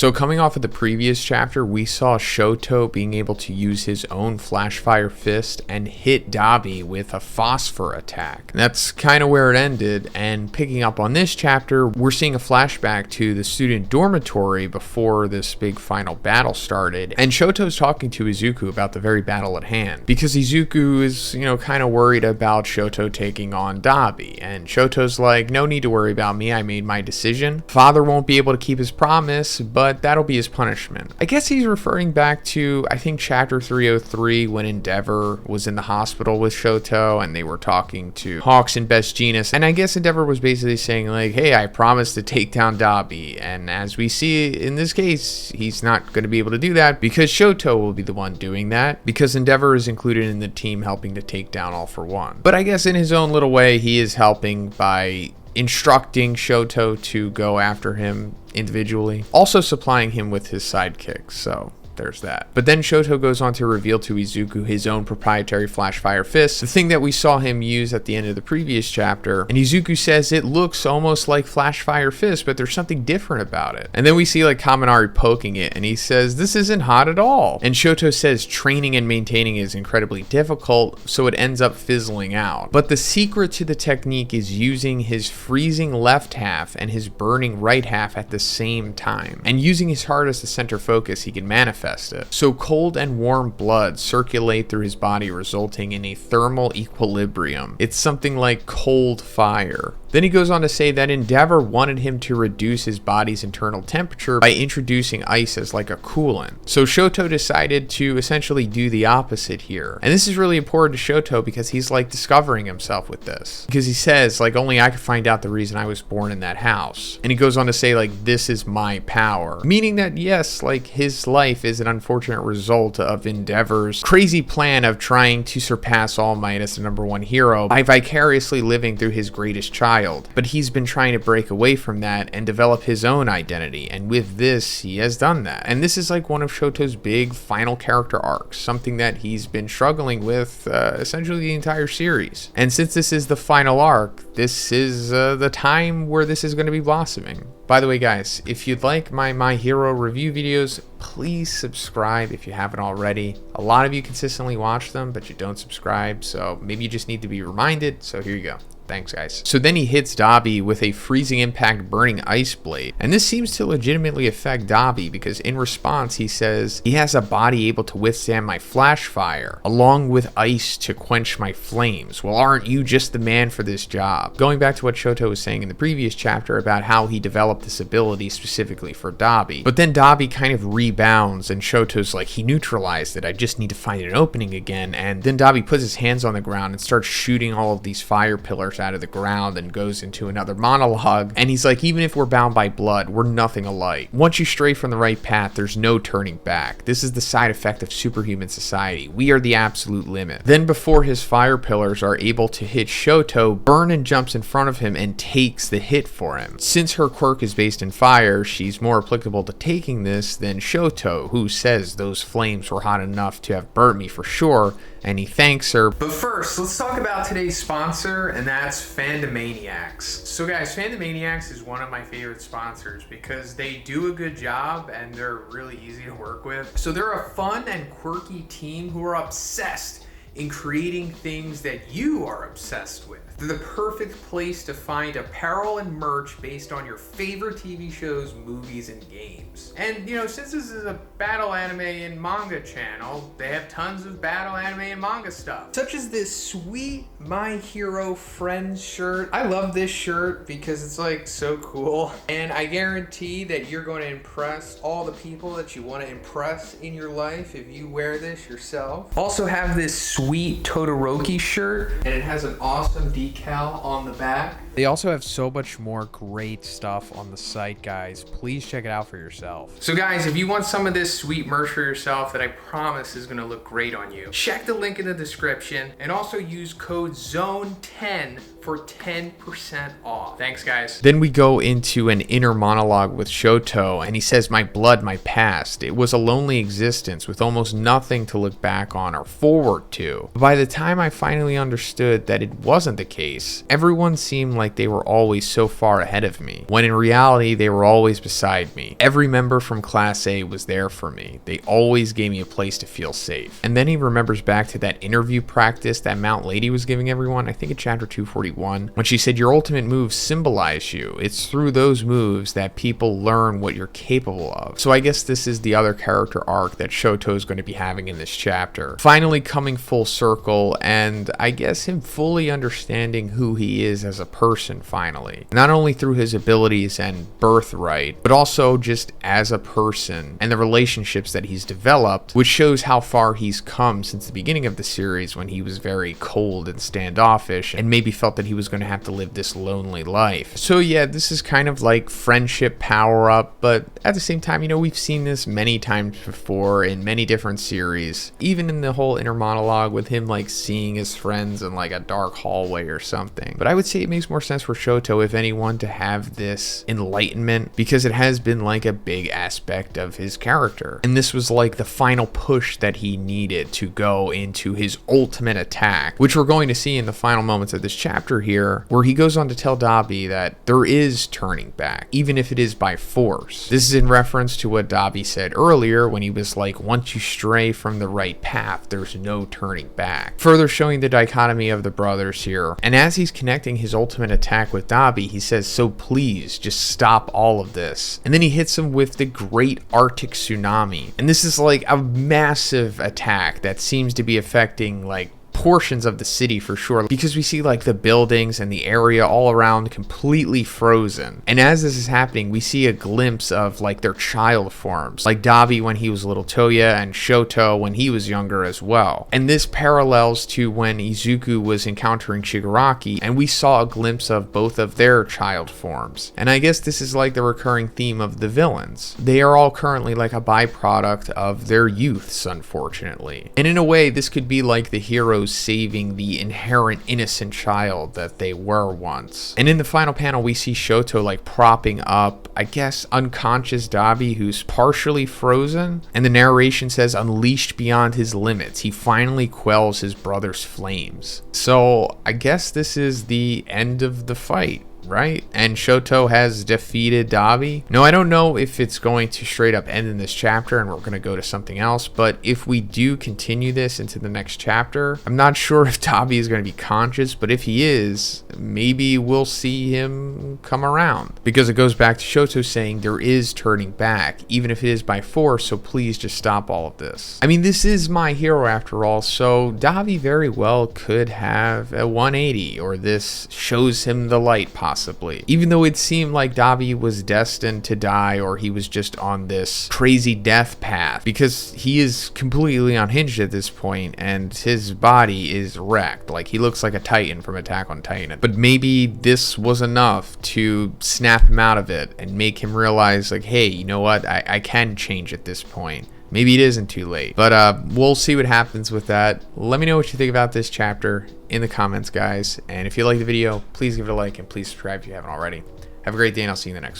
So coming off of the previous chapter, we saw Shoto being able to use his own flash fire fist and hit Dobby with a phosphor attack. And that's kind of where it ended, and picking up on this chapter, we're seeing a flashback to the student dormitory before this big final battle started, and Shoto's talking to Izuku about the very battle at hand, because Izuku is, kind of worried about Shoto taking on Dobby, and Shoto's like, no need to worry about me, I made my decision. Father won't be able to keep his promise, but that'll be his punishment. I guess he's referring back to, I think, chapter 303, when Endeavor was in the hospital with Shoto, and they were talking to Hawks and Best Jeanist, and I guess Endeavor was basically saying like, hey, I promised to take down Dobby, and as we see in this case, he's not going to be able to do that because Shoto will be the one doing that, because Endeavor is included in the team helping to take down All For One. But I guess in his own little way, he is helping by instructing Shoto to go after him individually, also supplying him with his sidekicks, so there's that. But then Shoto goes on to reveal to Izuku his own proprietary flash fire fist, the thing that we saw him use at the end of the previous chapter, and Izuku says it looks almost like flash fire fist, but there's something different about it. And then we see like Kaminari poking it, and he says this isn't hot at all, and Shoto says training and maintaining is incredibly difficult, so it ends up fizzling out. But the secret to the technique is using his freezing left half and his burning right half at the same time, and using his heart as the center focus, he can manifest it. So cold and warm blood circulate through his body, resulting in a thermal equilibrium. It's something like cold fire. Then he goes on to say that Endeavor wanted him to reduce his body's internal temperature by introducing ice as like a coolant. So Shoto decided to essentially do the opposite here. And this is really important to Shoto because he's like discovering himself with this. Because he says like, only I could find out the reason I was born in that house. And he goes on to say like, this is my power. Meaning that yes, like his life is an unfortunate result of Endeavor's crazy plan of trying to surpass All Might as the #1 hero by vicariously living through his greatest child. But he's been trying to break away from that and develop his own identity, and with this he has done that. And this is like one of Shoto's big final character arcs, something that he's been struggling with essentially the entire series. And since this is the final arc, this is the time where this is going to be blossoming. By the way guys, if you'd like my Hero review videos, please subscribe if you haven't already. A lot of you consistently watch them, but you don't subscribe, so maybe you just need to be reminded, so here you go. Thanks guys. So then he hits Dobby with a freezing impact burning ice blade, and this seems to legitimately affect Dobby because in response he says he has a body able to withstand my flash fire along with ice to quench my flames. Well, aren't you just the man for this job? Going back to what Shoto was saying in the previous chapter about how he developed this ability specifically for Dobby, but then Dobby kind of rebounds and Shoto's like, he neutralized it, I just need to find an opening again. And then Dobby puts his hands on the ground and starts shooting all of these fire pillars out of the ground and goes into another monologue, and he's like, even if we're bound by blood, we're nothing alike. Once you stray from the right path, there's no turning back. This is the side effect of superhuman society. We are the absolute limit. Then before his fire pillars are able to hit Shoto, Burnin jumps in front of him and takes the hit for him. Since her quirk is based in fire, she's more applicable to taking this than Shoto, who says those flames were hot enough to have burnt me for sure, and he thanks her. But first, let's talk about today's sponsor, and that's Fandomaniacs. So guys, Fandomaniacs is one of my favorite sponsors because they do a good job and they're really easy to work with. So they're a fun and quirky team who are obsessed in creating things that you are obsessed with. They're the perfect place to find apparel and merch based on your favorite TV shows, movies, and games. And since this is a battle anime and manga channel, they have tons of battle anime and manga stuff, such as this sweet My Hero Friends shirt. I love this shirt because it's like so cool, and I guarantee that you're going to impress all the people that you want to impress in your life if you wear this yourself. Also have this sweet Todoroki shirt, and it has an awesome decal on the back. They also have so much more great stuff on the site, guys. Please check it out for yourself. So guys, if you want some of this sweet merch for yourself that I promise is gonna look great on you, check the link in the description and also use code ZONE10 for 10% off. Thanks, guys. Then we go into an inner monologue with Shoto, and he says, "My blood, my past. It was a lonely existence with almost nothing to look back on or forward to. But by the time I finally understood that it wasn't the case, everyone seemed like they were always so far ahead of me, when in reality, they were always beside me. Every member from Class A was there for me. They always gave me a place to feel safe." And then he remembers back to that interview practice that Mount Lady was giving everyone, I think in chapter 241, when she said, "Your ultimate moves symbolize you. It's through those moves that people learn what you're capable of." So I guess this is the other character arc that Shoto is going to be having in this chapter. Finally coming full circle, and I guess him fully understanding who he is as a person finally. Not only through his abilities and birthright, but also just as a person and the relationships that he's developed, which shows how far he's come since the beginning of the series when he was very cold and standoffish and maybe felt that he was going to have to live this lonely life. So yeah, this is kind of like friendship power up, but at the same time, you know, we've seen this many times before in many different series, even in the whole inner monologue with him like seeing his friends in like a dark hallway or something. But I would say it makes more sense for Shoto, if anyone, to have this enlightenment, because it has been like a big aspect of his character, and this was like the final push that he needed to go into his ultimate attack, which we're going to see in the final moments of this chapter here, where he goes on to tell Dobby that there is turning back, even if it is by force. This is in reference to what Dobby said earlier when he was like, once you stray from the right path, there's no turning back. Further showing the dichotomy of the brothers here. And as he's connecting his ultimate attack with Dobby, he says, "So please, just stop all of this." And then he hits him with the Great Arctic Tsunami. And this is like a massive attack that seems to be affecting like portions of the city for sure, because we see like the buildings and the area all around completely frozen. And as this is happening, we see a glimpse of like their child forms, like Dobby when he was little Toya and Shoto when he was younger as well. And this parallels to when Izuku was encountering Shigaraki, and we saw a glimpse of both of their child forms. And I guess this is like the recurring theme of the villains. They are all currently like a byproduct of their youths, unfortunately. And in a way, this could be like the heroes saving the inherent innocent child that they were once. And in the final panel, we see Shoto like propping up, I guess, unconscious Dobby, who's partially frozen, and the narration says, "Unleashed beyond his limits, he finally quells his brother's flames." So I guess this is the end of the fight, right? And Shoto has defeated Dobby. No, I don't know if it's going to straight up end in this chapter and we're going to go to something else, but if we do continue this into the next chapter, I'm not sure if Dobby is going to be conscious, but if he is, maybe we'll see him come around, because it goes back to Shoto saying there is turning back, even if it is by force, so please just stop all of this. I mean, this is my hero after all, so Dobby very well could have a 180, or this shows him the light possibly. Even though it seemed like Dobby was destined to die, or he was just on this crazy death path, because he is completely unhinged at this point and his body is wrecked. Like, he looks like a Titan from Attack on Titan. But maybe this was enough to snap him out of it and make him realize, like, hey, you know what? I can change at this point. Maybe it isn't too late. But we'll see what happens with that. Let me know what you think about this chapter in the comments, guys. And if you like the video, please give it a like and please subscribe if you haven't already. Have a great day, and I'll see you in the next one.